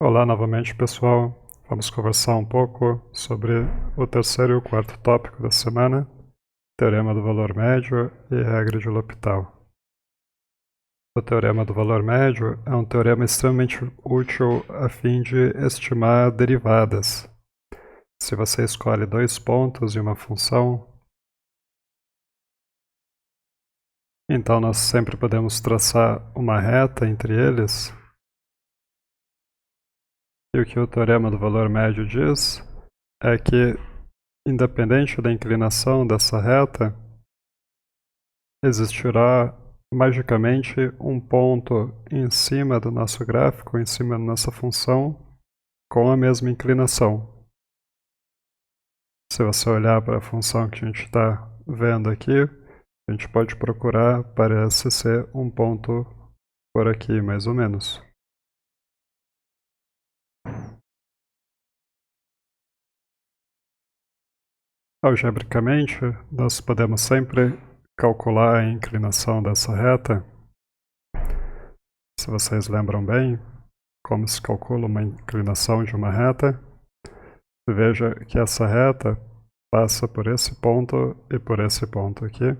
Olá novamente, pessoal. Vamos conversar um pouco sobre o terceiro e o quarto tópico da semana, Teorema do Valor Médio e Regra de L'Hopital. O Teorema do Valor Médio é um teorema extremamente útil a fim de estimar derivadas. Se você escolhe dois pontos em uma função, então nós sempre podemos traçar uma reta entre eles. E o que o Teorema do Valor Médio diz é que, independente da inclinação dessa reta, existirá magicamente um ponto em cima do nosso gráfico, em cima da nossa função, com a mesma inclinação. Se você olhar para a função que a gente está vendo aqui, a gente pode procurar, parece ser um ponto por aqui, mais ou menos. Algebricamente, nós podemos sempre calcular a inclinação dessa reta. Se vocês lembram bem, como se calcula uma inclinação de uma reta, veja que essa reta passa por esse ponto e por esse ponto aqui.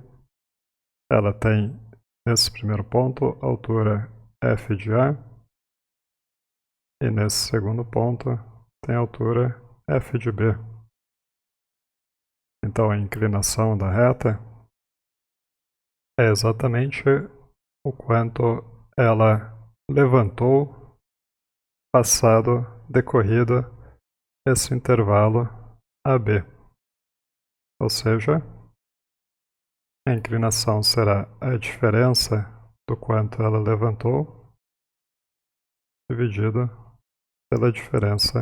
Ela tem, nesse primeiro ponto, altura f de A, e nesse segundo ponto tem altura f de B. Então a inclinação da reta é exatamente o quanto ela levantou passado decorrido esse intervalo AB. Ou seja, a inclinação será a diferença do quanto ela levantou dividido pela diferença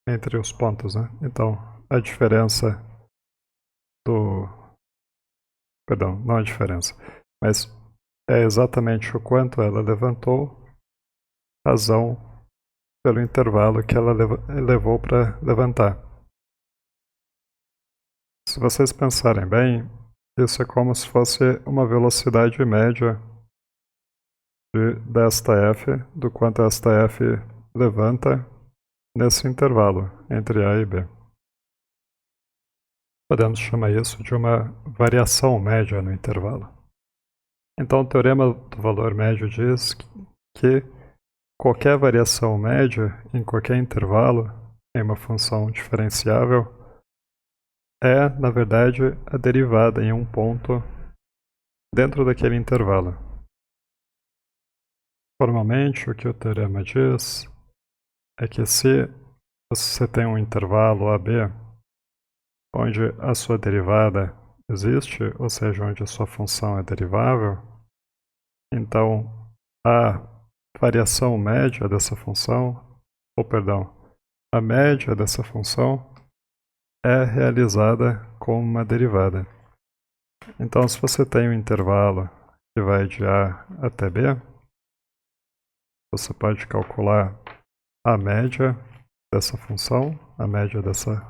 entre os pontos, né? Então, a diferença do... Perdão, não a diferença, mas é exatamente o quanto ela levantou, razão pelo intervalo que ela levou para levantar. Se vocês pensarem bem, isso é como se fosse uma velocidade média desta f, do quanto esta f levanta nesse intervalo entre A e B. Podemos chamar isso de uma variação média no intervalo. Então, o teorema do valor médio diz que qualquer variação média em qualquer intervalo em uma função diferenciável é, na verdade, a derivada em um ponto dentro daquele intervalo. Formalmente, o que o teorema diz é que se você tem um intervalo AB onde a sua derivada existe, ou seja, onde a sua função é derivável, então a variação média dessa função, ou perdão, a média dessa função é realizada com uma derivada. Então, se você tem um intervalo que vai de A até B, você pode calcular a média dessa função, a média dessa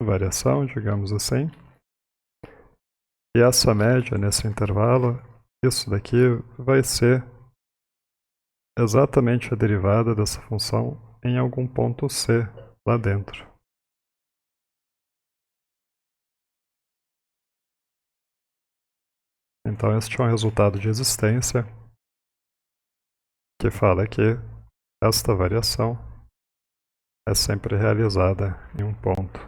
variação, digamos assim. E essa média nesse intervalo, isso daqui vai ser exatamente a derivada dessa função em algum ponto C lá dentro. Então este é um resultado de existência que fala que esta variação é sempre realizada em um ponto.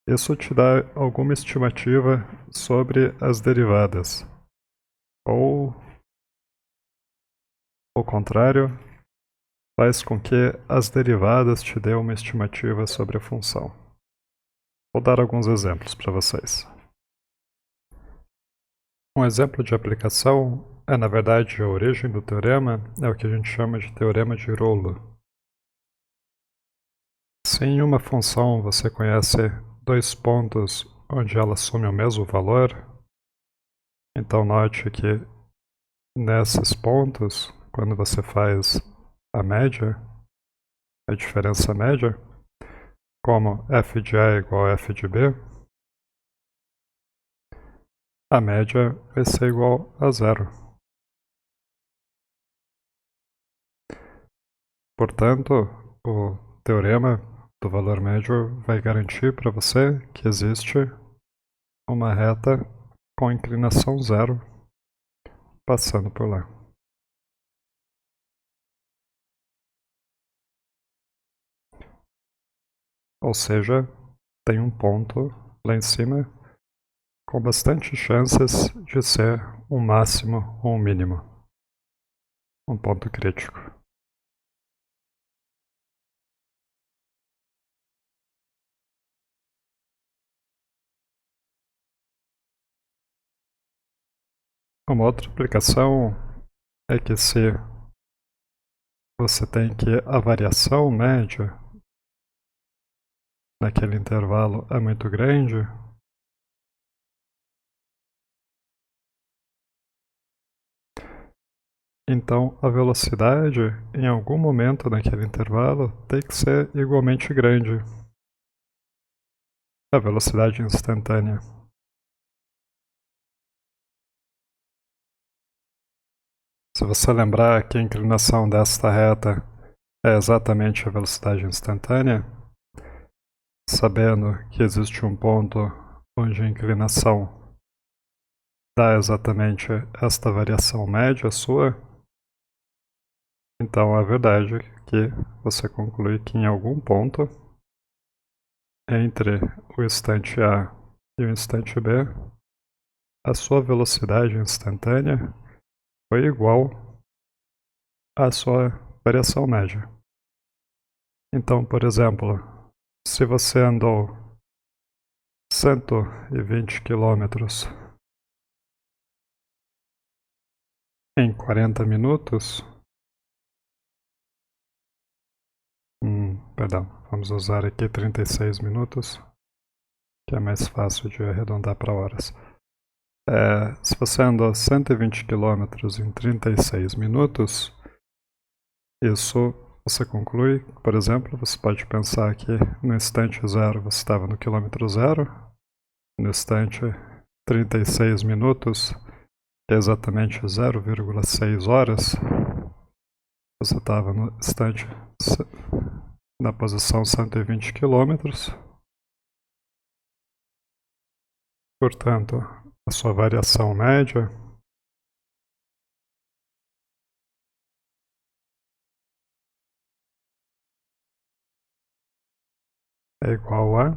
Isso te dá alguma estimativa sobre as derivadas. Ou, ao contrário, faz com que as derivadas te dêem uma estimativa sobre a função. Vou dar alguns exemplos para vocês. Um exemplo de aplicação é, na verdade, a origem do teorema, é o que a gente chama de teorema de Rollo. Se em uma função você conhece dois pontos onde ela assume o mesmo valor, então note que nesses pontos, quando você faz a média, a diferença média, como f de A é igual a f de B, a média vai ser igual a zero. Portanto, o teorema do valor médio vai garantir para você que existe uma reta com inclinação zero passando por lá. Ou seja, tem um ponto lá em cima com bastante chances de ser um máximo ou um mínimo. Um ponto crítico. Uma outra aplicação é que se você tem que a variação média naquele intervalo é muito grande, então a velocidade em algum momento naquele intervalo tem que ser igualmente grande. A velocidade instantânea. Se você lembrar que a inclinação desta reta é exatamente a velocidade instantânea, sabendo que existe um ponto onde a inclinação dá exatamente esta variação média sua, então é verdade que você conclui que em algum ponto entre o instante A e o instante B, a sua velocidade instantânea foi igual à sua variação média. Então, por exemplo, se você andou 120 quilômetros em 40 minutos, perdão, vamos usar aqui 36 minutos, que é mais fácil de arredondar para horas. Se você andou 120 quilômetros em 36 minutos, isso você conclui, por exemplo, você pode pensar que no instante zero você estava no quilômetro zero, no instante 36 minutos, que é exatamente 0,6 horas, você estava no instante na posição 120 quilômetros. Portanto, a sua variação média é igual a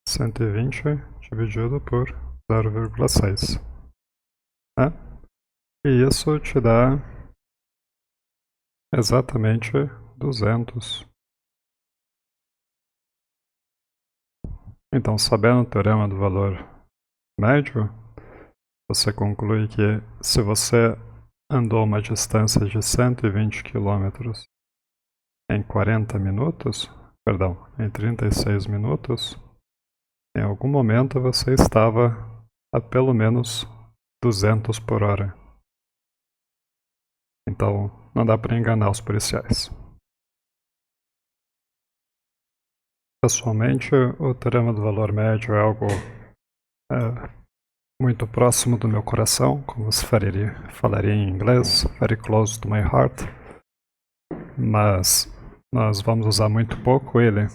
120 dividido por 0,6. Né? E isso te dá exatamente 200. Então, sabendo o teorema do valor médio, você conclui que se você andou uma distância de 120 km em 40 minutos, perdão, em 36 minutos, em algum momento você estava a pelo menos 200 por hora. Então, não dá para enganar os policiais. Pessoalmente, o teorema do valor médio é algo muito próximo do meu coração, como se falaria em inglês, very close to my heart. Mas nós vamos usar muito pouco ele,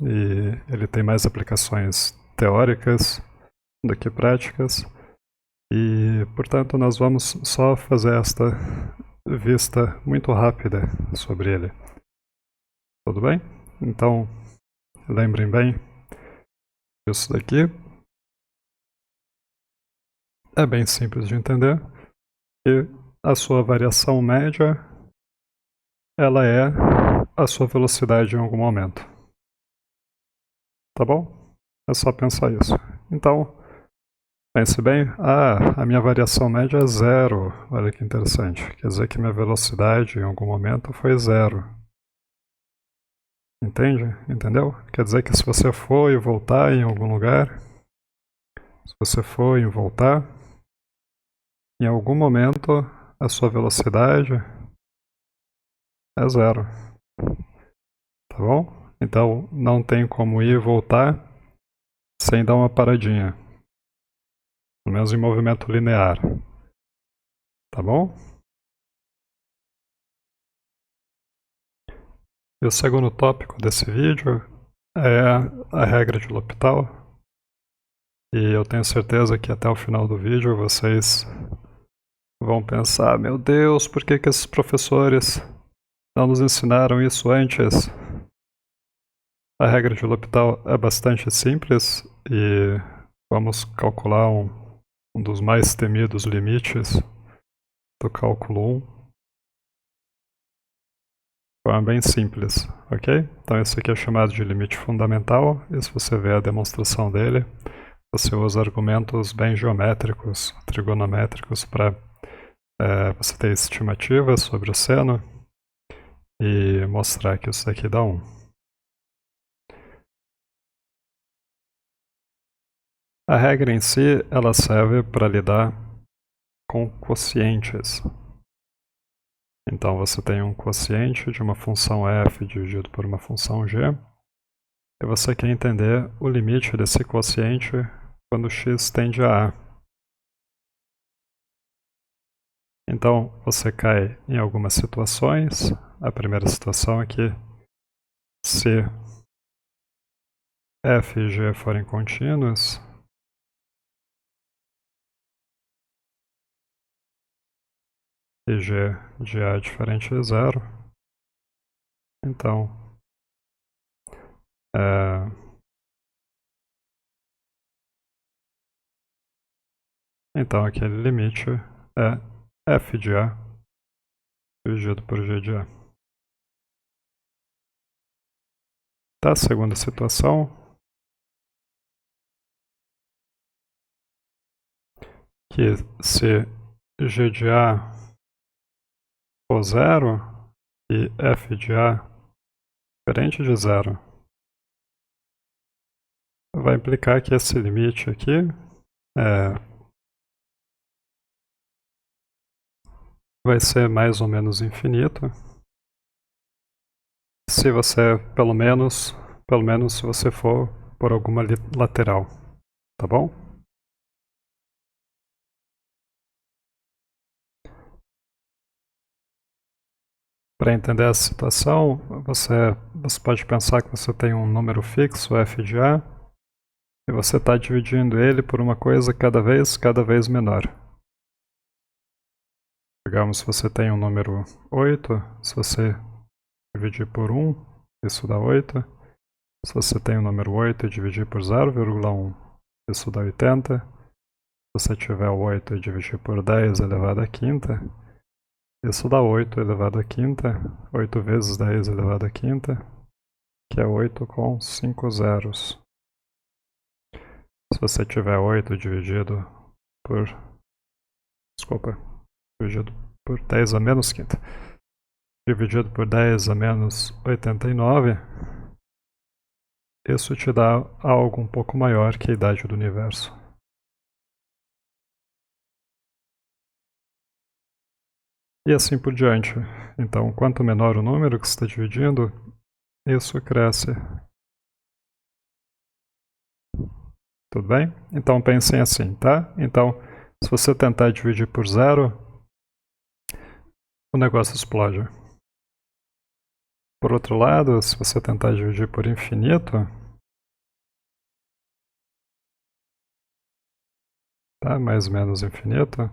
e ele tem mais aplicações teóricas do que práticas, e portanto nós vamos só fazer esta vista muito rápida sobre ele. Tudo bem? Então, lembrem bem, isso daqui é bem simples de entender, e a sua variação média ela é a sua velocidade em algum momento. Tá bom? É só pensar isso. Então, pense bem, a minha variação média é zero. Olha que interessante. Quer dizer que minha velocidade em algum momento foi zero. Entende? Entendeu? Quer dizer que se você for e voltar em algum lugar, se você for e voltar, em algum momento a sua velocidade é zero. Tá bom? Então não tem como ir e voltar sem dar uma paradinha. Pelo menos em movimento linear. Tá bom? E o segundo tópico desse vídeo é a regra de L'Hopital. E eu tenho certeza que até o final do vídeo vocês vão pensar: meu Deus, por que esses professores não nos ensinaram isso antes? A regra de L'Hopital é bastante simples e vamos calcular um dos mais temidos limites do cálculo 1. De forma bem simples, ok? Então esse aqui é chamado de limite fundamental, e se você ver a demonstração dele, você usa argumentos bem geométricos, trigonométricos, para você ter estimativas sobre o seno e mostrar que isso daqui dá 1. A regra em si, ela serve para lidar com quocientes. Então você tem um quociente de uma função f dividido por uma função g, e você quer entender o limite desse quociente quando x tende a a. Então você cai em algumas situações. A primeira situação é que se f e g forem contínuos, e g de a é diferente de zero, então aquele limite é f de a dividido por g de a. Da segunda situação, que se g de a for zero e f de a diferente de zero, vai implicar que esse limite aqui vai ser mais ou menos infinito, se você, pelo menos se você for por alguma lateral, tá bom? Para entender essa situação, você pode pensar que você tem um número fixo, f de a, e você está dividindo ele por uma coisa cada vez menor. Digamos, se você tem um número 8, se você dividir por 1, isso dá 8. Se você tem o número 8 e dividir por 0,1, isso dá 80. Se você tiver o 8 e dividir por 10 elevado à quinta, isso dá 8 elevado à quinta, 8 vezes 10 elevado à quinta, que é 8 com 5 zeros. Se você tiver 8 dividido por 10 a menos quinta, dividido por 10 a menos 89, isso te dá algo um pouco maior que a idade do universo. E assim por diante. Então, quanto menor o número que você está dividindo, isso cresce. Tudo bem? Então pensem assim, tá? Então, se você tentar dividir por zero, o negócio explode. Por outro lado, se você tentar dividir por infinito, tá? Mais ou menos infinito.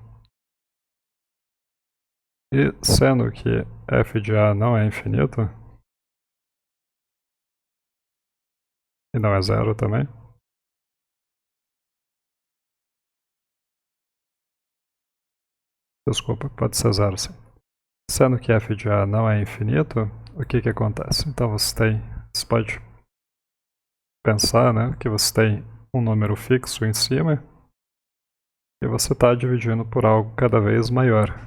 E sendo que f de a não é infinito, e não é zero também, desculpa, pode ser zero sim. Sendo que f de a não é infinito, o que acontece? Então você pode pensar, né, que você tem um número fixo em cima e você está dividindo por algo cada vez maior.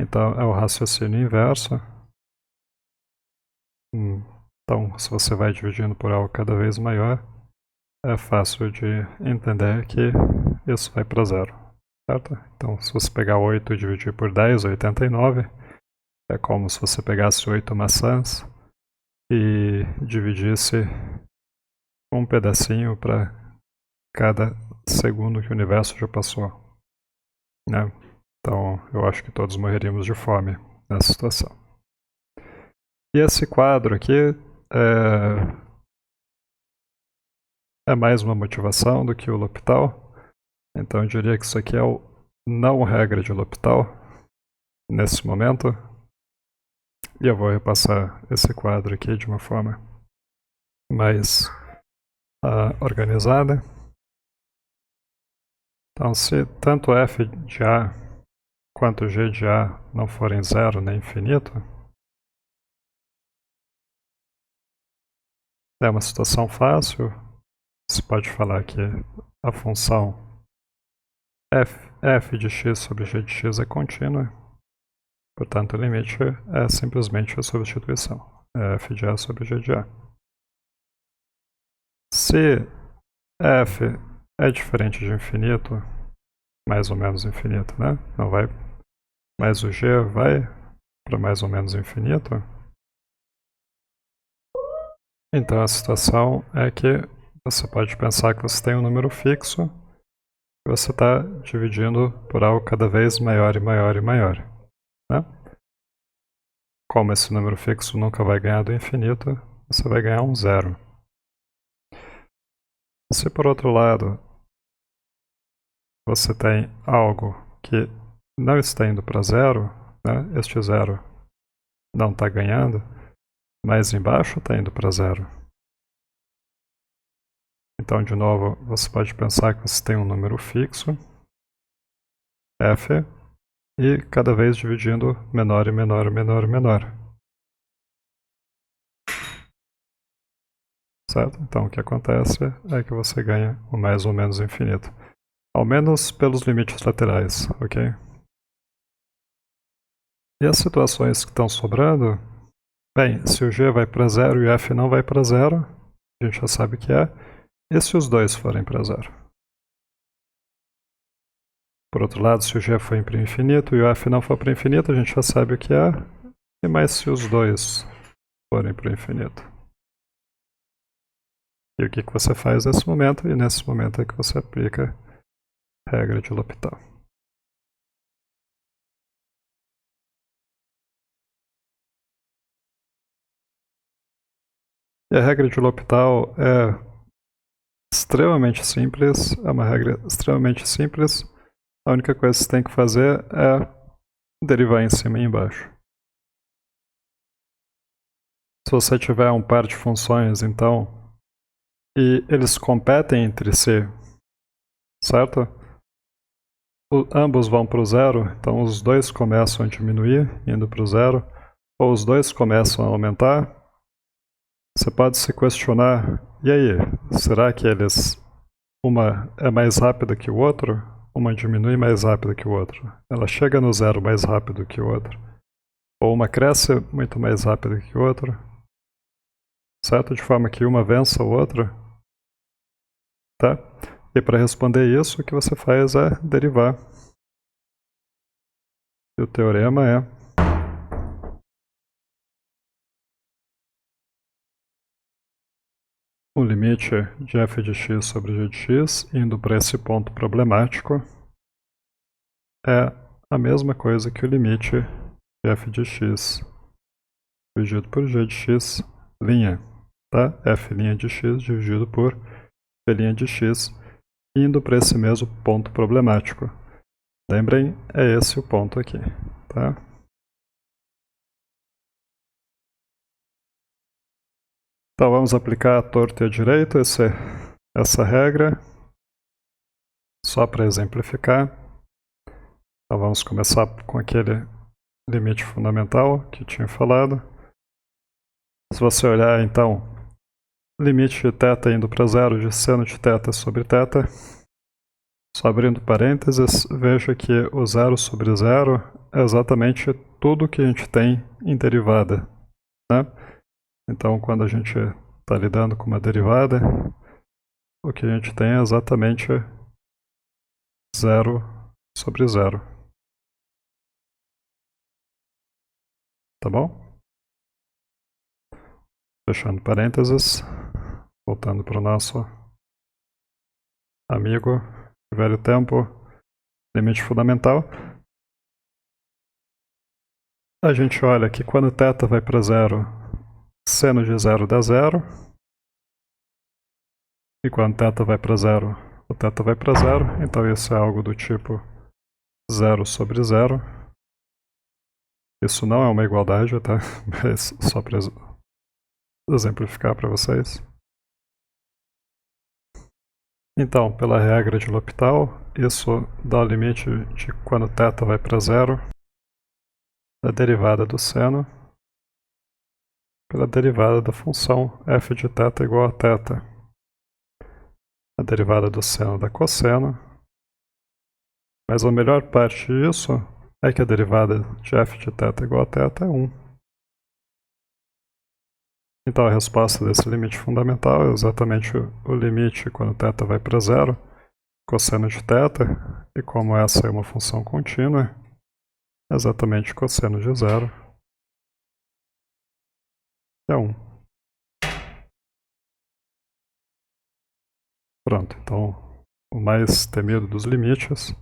Então é o raciocínio inverso. Então, se você vai dividindo por algo cada vez maior, é fácil de entender que isso vai para zero, certo? Então, se você pegar 8 e dividir por 10, 89, é como se você pegasse 8 maçãs e dividisse um pedacinho para cada segundo que o universo já passou, né? Então, eu acho que todos morreríamos de fome nessa situação. E esse quadro aqui é mais uma motivação do que o L'Hopital. Então eu diria que isso aqui é o não regra de L'Hopital nesse momento. E eu vou repassar esse quadro aqui de uma forma mais organizada. Então, se tanto f de A quanto g de A não forem zero nem infinito, é uma situação fácil. Você pode falar que a função f de x sobre g de x é contínua. Portanto, o limite é simplesmente a substituição. É f de A sobre g de A. Se f é diferente de infinito, mais ou menos infinito, né? Não vai, mas o g vai para mais ou menos infinito. Então a situação é que você pode pensar que você tem um número fixo e você está dividindo por algo cada vez maior e maior e maior, né? Como esse número fixo nunca vai ganhar do infinito, você vai ganhar um zero. Se por outro lado você tem algo que não está indo para zero, né? Este zero não está ganhando, mas embaixo está indo para zero. Então, de novo, você pode pensar que você tem um número fixo, f, e cada vez dividindo menor e menor e menor e menor. Certo? Então, o que acontece é que você ganha o mais ou menos infinito. Ao menos pelos limites laterais, ok? E as situações que estão sobrando? Bem, se o g vai para zero e o f não vai para zero, a gente já sabe o que é. E se os dois forem para zero? Por outro lado, se o g for para infinito e o f não for para infinito, a gente já sabe o que é. E mais se os dois forem para o infinito? E o que você faz nesse momento? E nesse momento é que você aplica a regra de L'Hopital. E a regra de L'Hopital é extremamente simples, é uma regra extremamente simples. A única coisa que você tem que fazer é derivar em cima e embaixo. Se você tiver um par de funções, então, e eles competem entre si, certo? Ambos vão para o zero, então os dois começam a diminuir, indo para o zero, ou os dois começam a aumentar. Você pode se questionar, e aí, será que uma é mais rápida que o outro? Uma diminui mais rápido que o outro? Ela chega no zero mais rápido que o outro? Ou uma cresce muito mais rápido que o outro? Certo? De forma que uma vença o outro? Tá? E para responder isso, o que você faz é derivar. E o teorema é o limite de f de x sobre g de x, indo para esse ponto problemático, é a mesma coisa que o limite de f de x dividido por g de x, linha, tá? F' de x dividido por p' de x, indo para esse mesmo ponto problemático. Lembrem, é esse o ponto aqui, tá? Então vamos aplicar a torta e a direita essa regra, só para exemplificar. Então vamos começar com aquele limite fundamental que eu tinha falado. Se você olhar então, limite de θ indo para zero de seno de θ sobre θ, só abrindo parênteses, veja que o zero sobre zero é exatamente tudo que a gente tem em derivada, né? Então, quando a gente está lidando com uma derivada, o que a gente tem é exatamente zero sobre zero. Tá bom? Fechando parênteses, voltando para o nosso amigo de velho tempo, limite fundamental. A gente olha que quando θ vai para zero, seno de 0 dá 0. E quando θ vai para 0, o θ vai para 0. Então isso é algo do tipo 0 sobre 0. Isso não é uma igualdade, tá? Mas só para exemplificar para vocês. Então, pela regra de L'Hopital, isso dá o limite de quando θ vai para 0 da derivada do seno pela derivada da função f de θ igual a θ. A derivada do seno da cosseno. Mas a melhor parte disso é que a derivada de f de θ igual a θ é 1. Então a resposta desse limite fundamental é exatamente o limite quando θ vai para 0, cosseno de θ, e como essa é uma função contínua, é exatamente cosseno de 0, é 1. Pronto, então o mais temido dos limites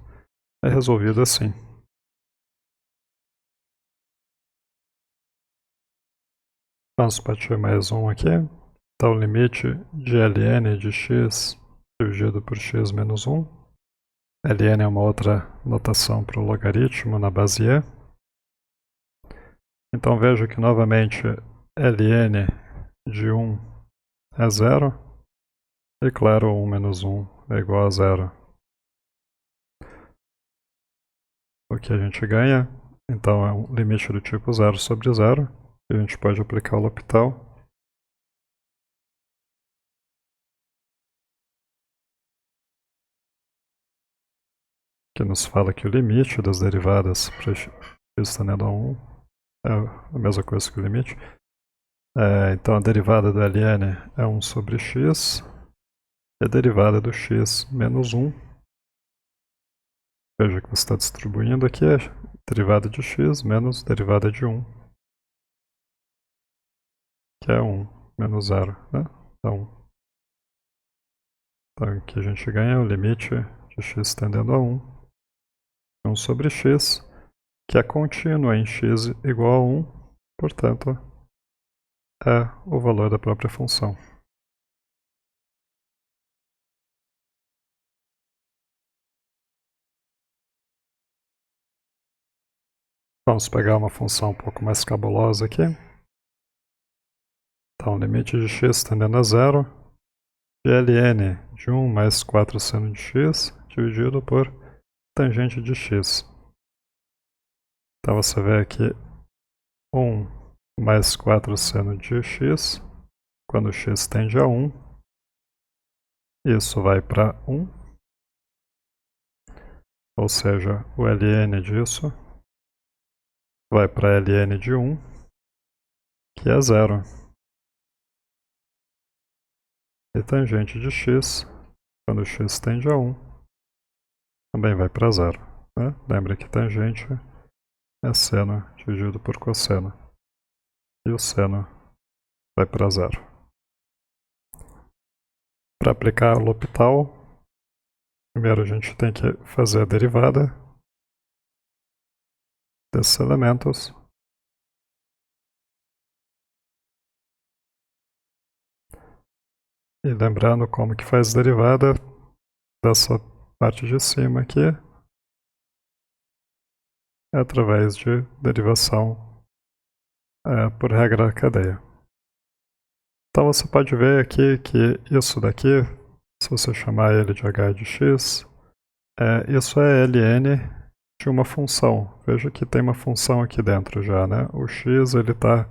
é resolvido assim. Vamos partir mais um aqui. Então o limite de ln de x dividido por x menos 1. Ln é uma outra notação para o logaritmo na base e. Então vejo que novamente ln de 1 é 0. E claro, 1 menos 1 é igual a 0. O que a gente ganha, então, é um limite do tipo 0 sobre 0. A gente pode aplicar o L'Hopital. Que nos fala que o limite das derivadas para x tendendo a 1 é a mesma coisa que o limite. Então a derivada do ln é 1 sobre x. E a derivada do x menos 1. Veja que você está distribuindo aqui a derivada de x menos derivada de 1. Que é 1 menos 0, né? Então aqui a gente ganha o limite de x tendendo a 1. 1 sobre x, que é contínuo em x igual a 1, portanto, é o valor da própria função. Vamos pegar uma função um pouco mais cabulosa aqui. Então, limite de x tendendo a 0, de ln de 1 mais 4 seno de x, dividido por tangente de x. Então, você vê aqui 1 mais 4 seno de x, quando x tende a 1, isso vai para 1, ou seja, o ln disso vai para ln de 1, que é 0. E tangente de x, quando x tende a 1, também vai para 0. Né? Lembra que tangente é seno dividido por cosseno. E o seno vai para 0. Para aplicar o L'Hopital, primeiro a gente tem que fazer a derivada desses elementos. E lembrando como que faz derivada dessa parte de cima aqui, é através de derivação por regra da cadeia. Então você pode ver aqui que isso daqui, se você chamar ele de h de x, isso é ln de uma função. Veja que tem uma função aqui dentro já, né? O x está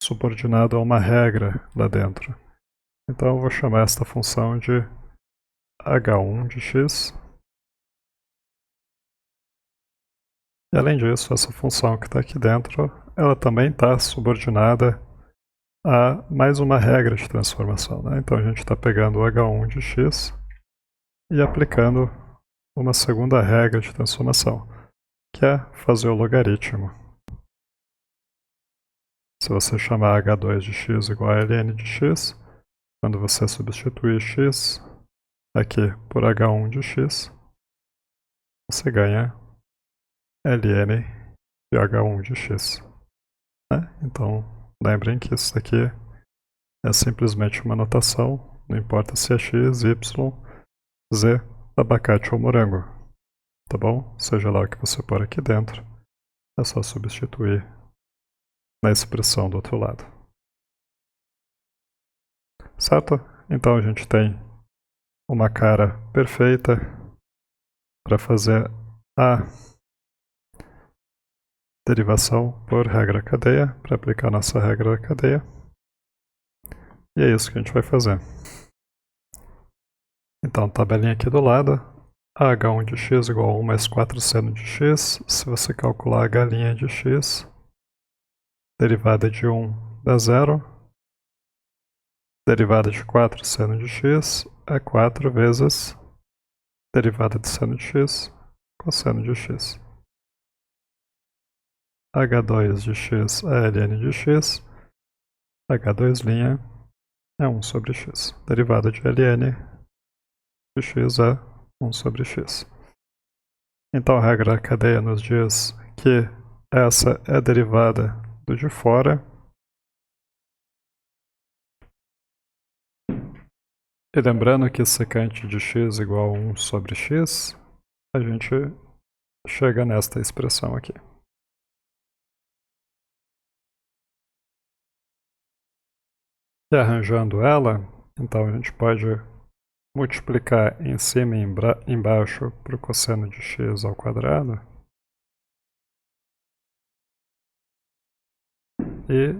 subordinado a uma regra lá dentro. Então eu vou chamar esta função de h1 de x. E além disso, essa função que está aqui dentro, ela também está subordinada a mais uma regra de transformação. Né? Então a gente está pegando o h1 de x e aplicando uma segunda regra de transformação, que é fazer o logaritmo. Se você chamar h2 de x igual a ln de x, quando você substituir x aqui por h1 de x, você ganha ln de h1 de x. Né? Então, Lembrem que isso daqui é simplesmente uma notação, não importa se é x, y, z, abacate ou morango, tá bom? Seja lá o que você pôr aqui dentro, é só substituir na expressão do outro lado. Certo? Então a gente tem uma cara perfeita para fazer a derivação por regra cadeia, para aplicar nossa regra cadeia. E é isso que a gente vai fazer. Então, tabelinha aqui do lado, h1 de x igual a 1 mais 4 seno de x. Se você calcular a galinha de x, derivada de 1 dá 0. Derivada de 4 seno de x é 4 vezes derivada de seno de x, cosseno de x. h2 de x é ln de x, h2' é 1 sobre x. Derivada de ln de x é 1 sobre x. Então a regra da cadeia nos diz que essa é a derivada do de fora. E lembrando que secante de x igual a 1 sobre x, a gente chega nesta expressão aqui. E arranjando ela, então a gente pode multiplicar em cima e embaixo para o cosseno de x ao quadrado. E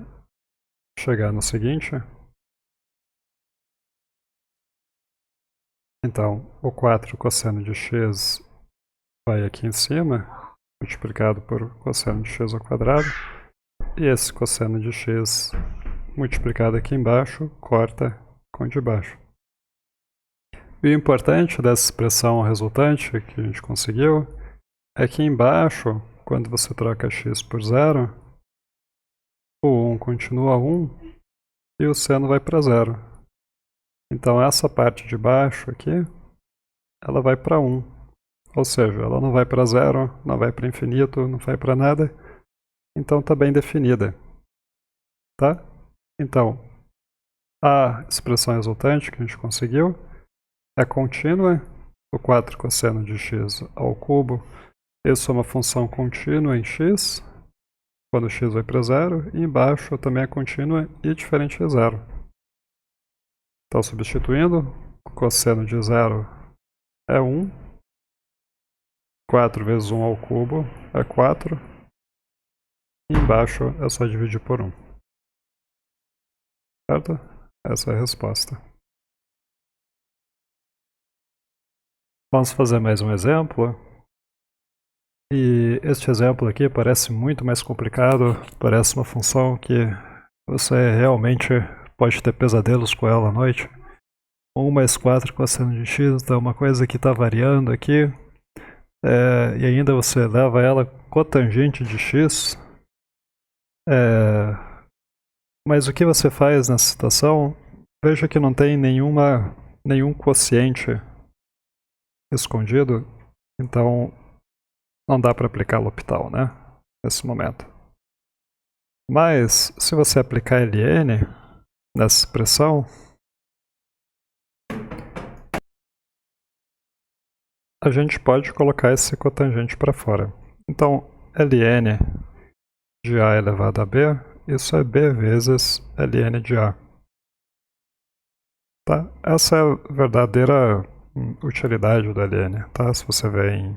chegar no seguinte. Então, o 4 cosseno de x vai aqui em cima, multiplicado por cosseno de x ao quadrado. E esse cosseno de x multiplicado aqui embaixo corta com o de baixo. E o importante dessa expressão resultante que a gente conseguiu é que embaixo, quando você troca x por 0, o 1 continua 1 e o seno vai para 0. Então essa parte de baixo aqui, ela vai para 1. Ou seja, ela não vai para 0, não vai para infinito, não vai para nada. Então está bem definida. Tá? Então, a expressão resultante que a gente conseguiu é contínua. O 4 cosseno de x ao cubo. Isso é uma função contínua em x, quando x vai para 0. E embaixo também é contínua e diferente de 0. Então, substituindo, o cosseno de 0 é 1. 4 vezes 1 ao cubo é 4. E embaixo é só dividir por 1. Certo? Essa é a resposta. Vamos fazer mais um exemplo. E este exemplo aqui parece muito mais complicado. Parece uma função que você realmente pode ter pesadelos com ela à noite. 1 mais 4 cosseno de x é uma coisa que está variando aqui. E ainda você leva ela cotangente de x. Mas o que você faz nessa situação? Veja que não tem nenhum quociente escondido, então não dá para aplicar L'Hopital, né? Nesse momento. Mas se você aplicar ln nessa expressão, a gente pode colocar esse cotangente para fora. Então, ln de a elevado a b, isso é b vezes ln de a. Tá? Essa é a verdadeira utilidade do ln, tá? Se você vê em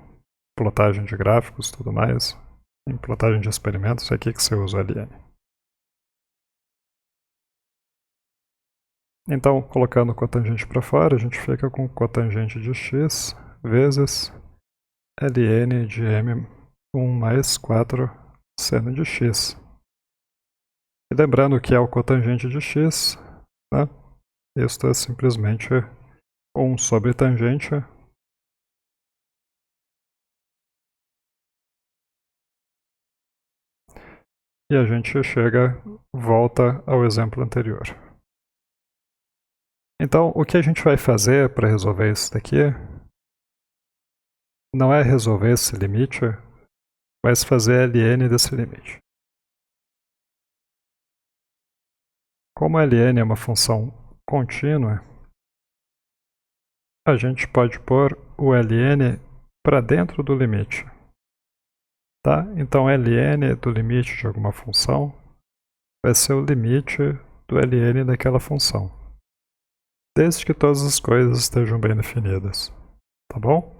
plotagem de gráficos e tudo mais, em plotagem de experimentos, é aqui que você usa o ln. Então, colocando o cotangente para fora, a gente fica com o cotangente de x vezes ln de m1 mais 4 seno de x. E lembrando que é o cotangente de x, né? Isto é simplesmente 1 sobre tangente e a gente volta ao exemplo anterior. Então, o que a gente vai fazer para resolver isso daqui não é resolver esse limite, mas fazer ln desse limite. como ln é uma função contínua, a gente pode pôr o ln para dentro do limite. Tá? Então, ln do limite de alguma função vai ser o limite do ln daquela função, desde que todas as coisas estejam bem definidas. Tá bom?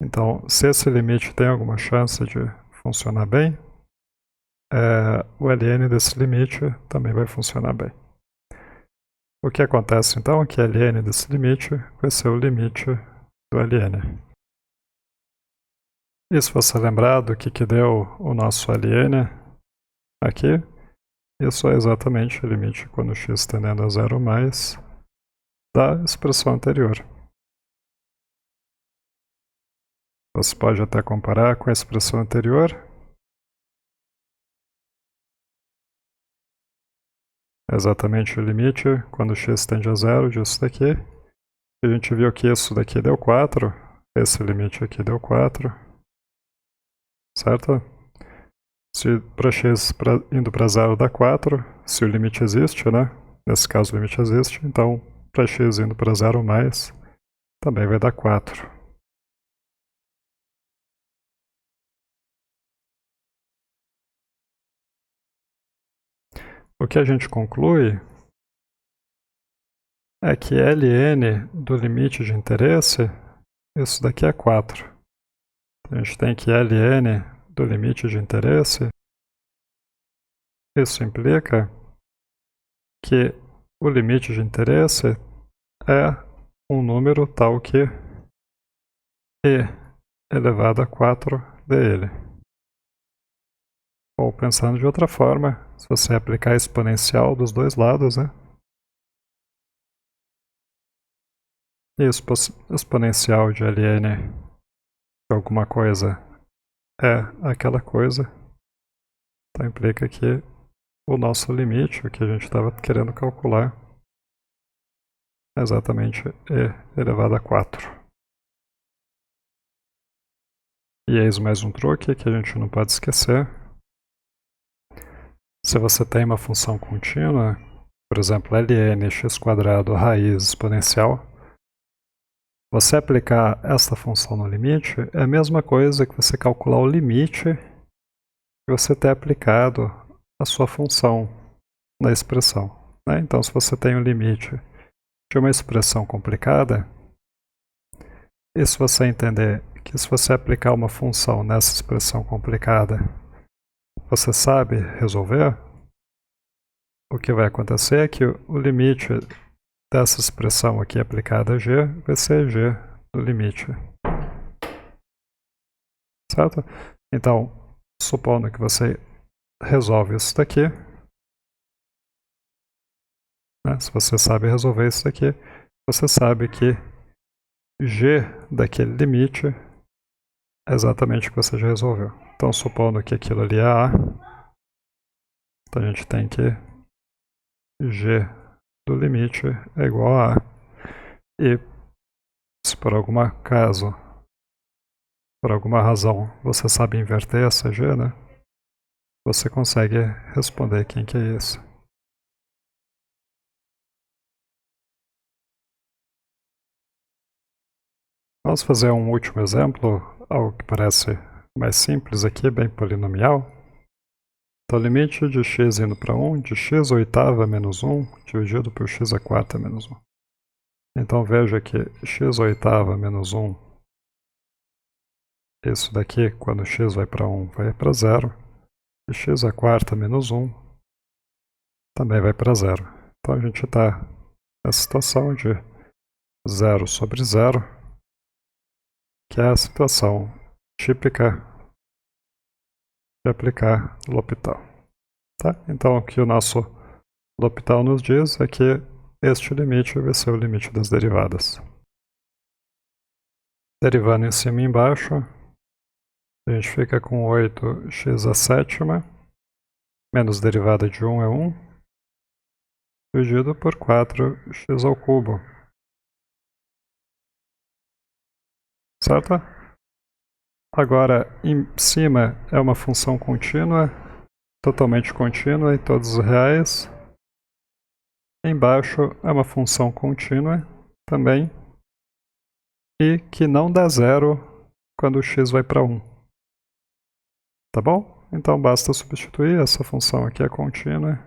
Então, se esse limite tem alguma chance de funcionar bem, o ln desse limite também vai funcionar bem. O que acontece então é que ln desse limite vai ser o limite do ln. E se você lembrar do que deu o nosso ln aqui, isso é exatamente o limite quando x tendendo a zero mais da expressão anterior. Você pode até comparar com a expressão anterior. É exatamente o limite quando x tende a zero disso daqui. A gente viu que isso daqui deu 4, esse limite aqui deu 4, certo? Se para x indo para zero dá 4, se o limite existe, né? Nesse caso o limite existe, então para x indo para zero mais, também vai dar 4. O que a gente conclui é que ln do limite de interesse, isso daqui é 4. A gente tem que ln do limite de interesse, isso implica que o limite de interesse é um número tal que e elevado a 4 dele. Ou pensando de outra forma, se você aplicar a exponencial dos dois lados, né? E exponencial de ln de alguma coisa é aquela coisa, então implica que o nosso limite, o que a gente estava querendo calcular, é exatamente e elevado a 4. E eis mais um truque que a gente não pode esquecer. Se você tem uma função contínua, por exemplo, ln x² raiz exponencial, você aplicar esta função no limite é a mesma coisa que você calcular o limite que você ter aplicado a sua função na expressão. Né? Então, se você tem um limite de uma expressão complicada, e se você entender que se você aplicar uma função nessa expressão complicada, você sabe resolver, o que vai acontecer é que o limite dessa expressão aqui aplicada a g vai ser g do limite. Certo? Então, supondo que você resolve isso daqui, né? Se você sabe resolver isso daqui, você sabe que g daquele limite é exatamente o que você já resolveu. Então, supondo que aquilo ali é a, então a gente tem que g do limite é igual a e se por algum acaso, por alguma razão, você sabe inverter essa g, né? Você consegue responder quem que é esse. Vamos fazer um último exemplo, algo que parece mais simples aqui, bem polinomial. Então, limite de x indo para 1, de x² menos 1, dividido por x² menos 1. Então, veja que x² menos 1, isso daqui, quando x vai para 1, vai para 0. E x² menos 1 também vai para 0. Então, a gente está nessa situação de 0 sobre 0, que é a situação típica de aplicar L'Hopital. Tá? Então, o que o nosso L'Hopital nos diz é que este limite vai ser o limite das derivadas. Derivando em cima e embaixo, a gente fica com 8x⁷, menos derivada de 1 é 1, dividido por 4x². Certo? Agora, em cima é uma função contínua, totalmente contínua em todos os reais. Embaixo é uma função contínua também e que não dá zero quando o x vai para 1. Tá bom? Então basta substituir, essa função aqui é contínua.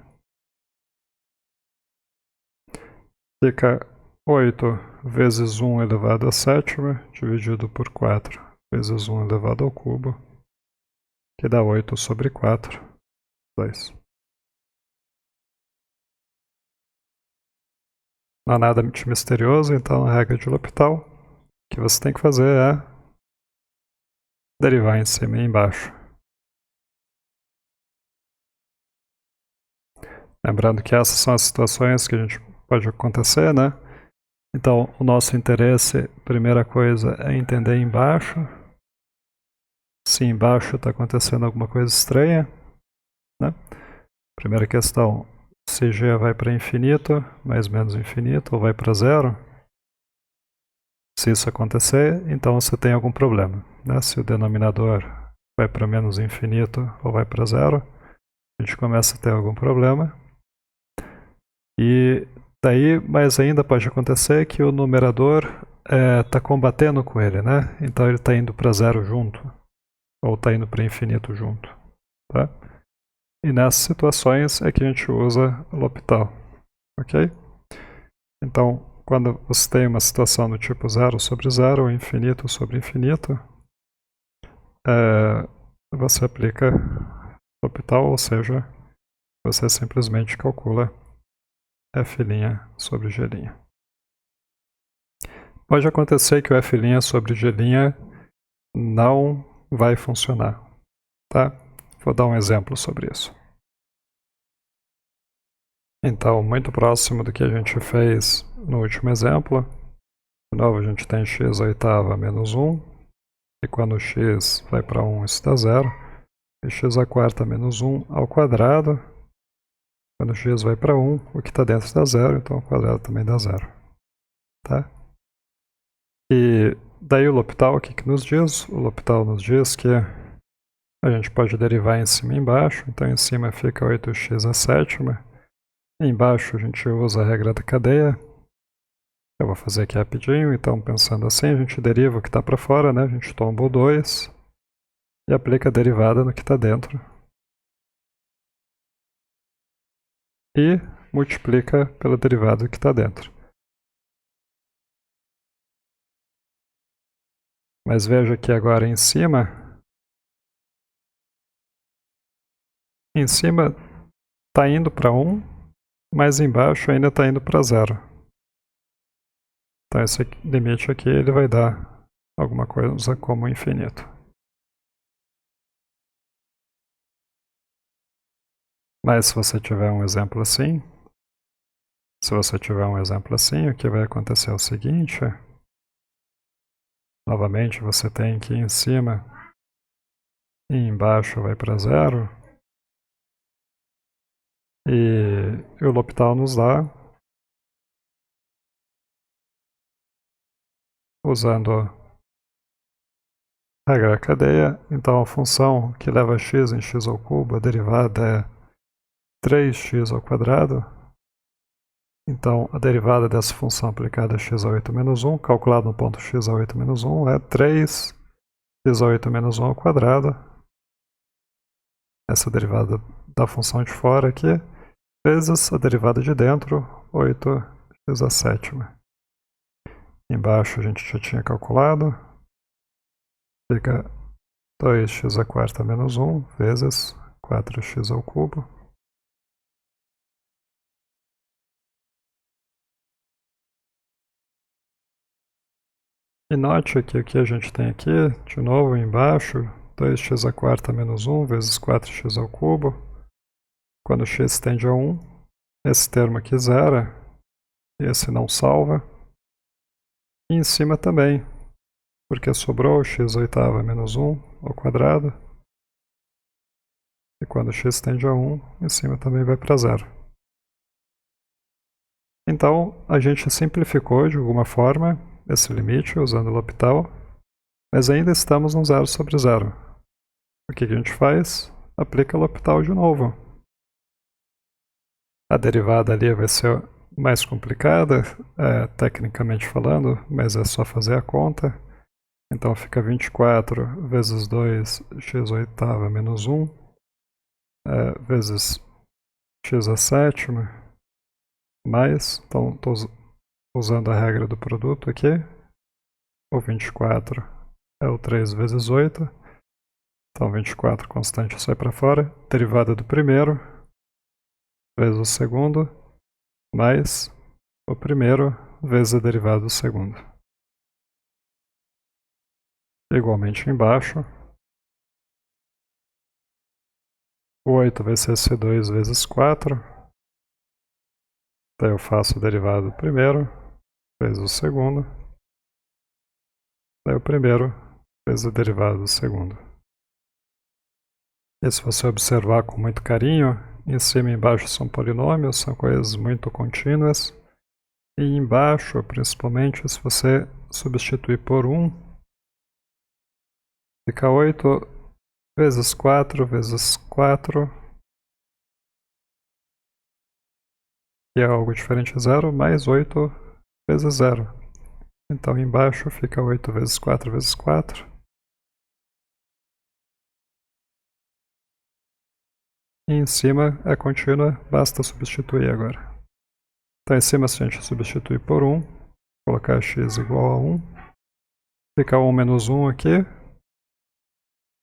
Fica 8 vezes 1 elevado à sétima, dividido por 4 vezes 1 elevado ao cubo, que dá 8 sobre 4, 2. Não há nada de misterioso, então a regra de L'Hopital, o que você tem que fazer é derivar em cima e embaixo. Lembrando que essas são as situações que a gente pode acontecer, né? Então, o nosso interesse, primeira coisa, é entender embaixo. Se embaixo está acontecendo alguma coisa estranha, né? Primeira questão, se g vai para infinito, mais menos infinito, ou vai para zero. Se isso acontecer, então você tem algum problema, né? Se o denominador vai para menos infinito ou vai para zero, a gente começa a ter algum problema. E daí, mas ainda pode acontecer que o numerador está combatendo com ele, né? Então ele está indo para zero junto, ou está indo para infinito junto, tá? E nessas situações é que a gente usa o L'Hopital, ok? Então, quando você tem uma situação do tipo 0 sobre 0 ou infinito sobre infinito, você aplica L'Hopital, ou seja, você simplesmente calcula f' sobre g'. Pode acontecer que o f' sobre g' não vai funcionar, tá? Vou dar um exemplo sobre isso. Então, muito próximo do que a gente fez no último exemplo. De novo, a gente tem x oitava menos 1, e quando x vai para 1, isso dá zero. E x à quarta menos 1 ao quadrado. Quando x vai para 1, o que está dentro dá zero, então o quadrado também dá zero. Tá? E daí o L'Hopital, o que nos diz? O L'Hopital nos diz que a gente pode derivar em cima e embaixo. Então em cima fica 8x à sétima. Embaixo a gente usa a regra da cadeia. Eu vou fazer aqui rapidinho, então pensando assim, a gente deriva o que está para fora, né? A gente tomba o 2 e aplica a derivada no que está dentro. E multiplica pela derivada que está dentro. Mas veja que agora em cima está indo para 1, mas embaixo ainda está indo para 0. Então esse limite aqui ele vai dar alguma coisa como infinito. Mas se você tiver um exemplo assim, o que vai acontecer é o seguinte. Novamente você tem que em cima e embaixo vai para 0. E o L'Hopital nos dá, usando a regra da cadeia, então a função que leva x em x ao cubo, a derivada é 3x ao quadrado. Então a derivada dessa função aplicada a x a 8 menos 1, calculado no ponto x a 8 menos 1, é 3x a 8 menos 1 ao quadrado. Essa derivada da função de fora aqui, vezes a derivada de dentro, 8x à sétima. Embaixo a gente já tinha calculado, fica 2x à quarta menos 1 vezes 4x ao cubo. E note que o que a gente tem aqui, de novo embaixo, 2x à quarta menos 1 vezes 4x ao cubo. Quando x tende a 1, esse termo aqui zera, esse não salva. E em cima também, porque sobrou x oitava menos 1 ao quadrado. E quando x tende a 1, em cima também vai para zero. Então, a gente simplificou de alguma forma esse limite usando o L'Hopital, mas ainda estamos no 0 sobre 0. O que a gente faz? Aplica o L'Hopital de novo. A derivada ali vai ser mais complicada, tecnicamente falando, mas é só fazer a conta. Então fica 24 vezes 2 x oitava menos 1, vezes x a sétima, mais, então estou usando a regra do produto aqui, o 24 é o 3 vezes 8, então 24 constante sai para fora, derivada do primeiro, vezes o segundo, mais o primeiro vezes a derivada do segundo. Igualmente embaixo, o 8 vai ser C2 vezes 4, daí eu faço a derivada do primeiro, vezes o segundo, daí o primeiro vezes a derivada do segundo. E se você observar com muito carinho, em cima e embaixo são polinômios, são coisas muito contínuas. E embaixo, principalmente, se você substituir por 1, fica 8 vezes 4 vezes 4, que é algo diferente de 0, mais 8 vezes 0. Então embaixo fica 8 vezes 4 vezes 4. E em cima é contínua, basta substituir agora. Então em cima, se a gente substituir por 1, colocar x igual a 1, fica 1 menos 1 aqui,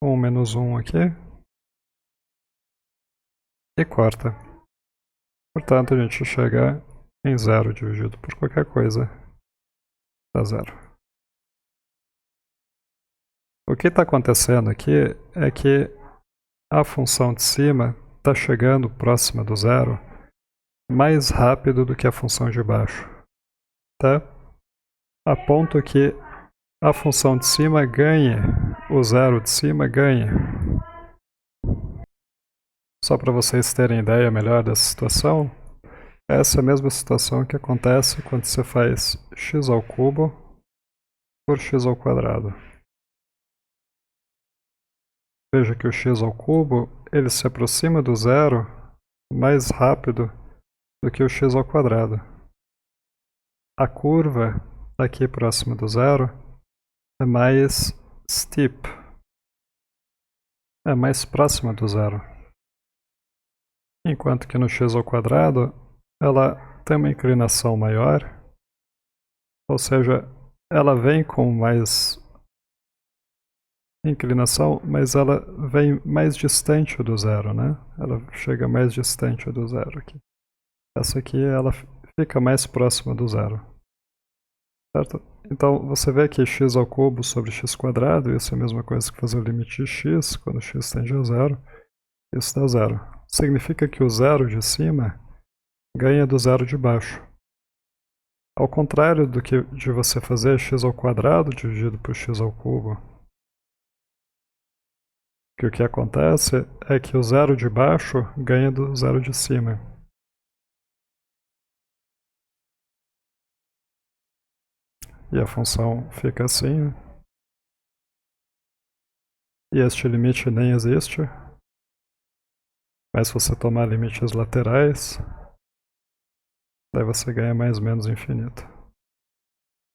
1 menos 1 aqui, e corta. Portanto, a gente chega em 0 dividido por qualquer coisa, dá 0. O que está acontecendo aqui é que a função de cima está chegando próxima do zero mais rápido do que a função de baixo, tá? A ponto que a função de cima ganhe, o zero de cima ganhe. Só para vocês terem ideia melhor dessa situação, essa é a mesma situação que acontece quando você faz x ao cubo por x ao quadrado. Veja que o x ao cubo ele se aproxima do zero mais rápido do que o x ao quadrado. A curva aqui próxima do zero é mais steep, é mais próxima do zero. Enquanto que no x ao quadrado ela tem uma inclinação maior, ou seja, ela vem com mais inclinação, mas ela vem mais distante do zero, né? Ela chega mais distante do zero aqui. Essa aqui ela fica mais próxima do zero, certo? Então você vê que x ao cubo sobre x quadrado, isso é a mesma coisa que fazer o limite de x, quando x tende a zero, isso dá zero. Significa que o zero de cima ganha do zero de baixo. Ao contrário do que de você fazer x ao quadrado dividido por x ao cubo, que o que acontece é que o zero de baixo ganha do zero de cima. E a função fica assim. E este limite nem existe. Mas se você tomar limites laterais, daí você ganha mais ou menos infinito.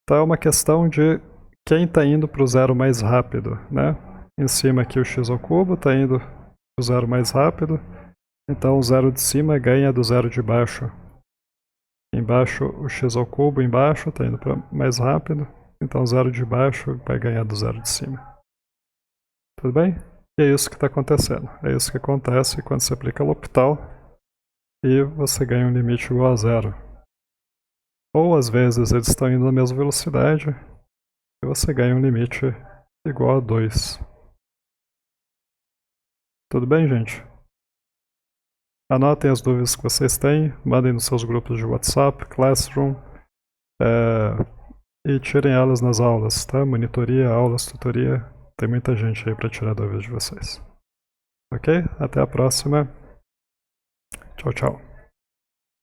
Então é uma questão de quem está indo para o zero mais rápido, né? Em cima aqui o x ao cubo está indo para o zero mais rápido, então o zero de cima ganha do zero de baixo. Embaixo o x ao cubo embaixo está indo para mais rápido, então o zero de baixo vai ganhar do zero de cima. Tudo bem? E é isso que está acontecendo. É isso que acontece quando você aplica L'Hopital e você ganha um limite igual a zero. Ou às vezes eles estão indo na mesma velocidade e você ganha um limite igual a 2. Tudo bem, gente? Anotem as dúvidas que vocês têm, mandem nos seus grupos de WhatsApp, Classroom, e tirem elas nas aulas, tá? Monitoria, aulas, tutoria, tem muita gente aí para tirar dúvidas de vocês. Ok? Até a próxima. Tchau, tchau.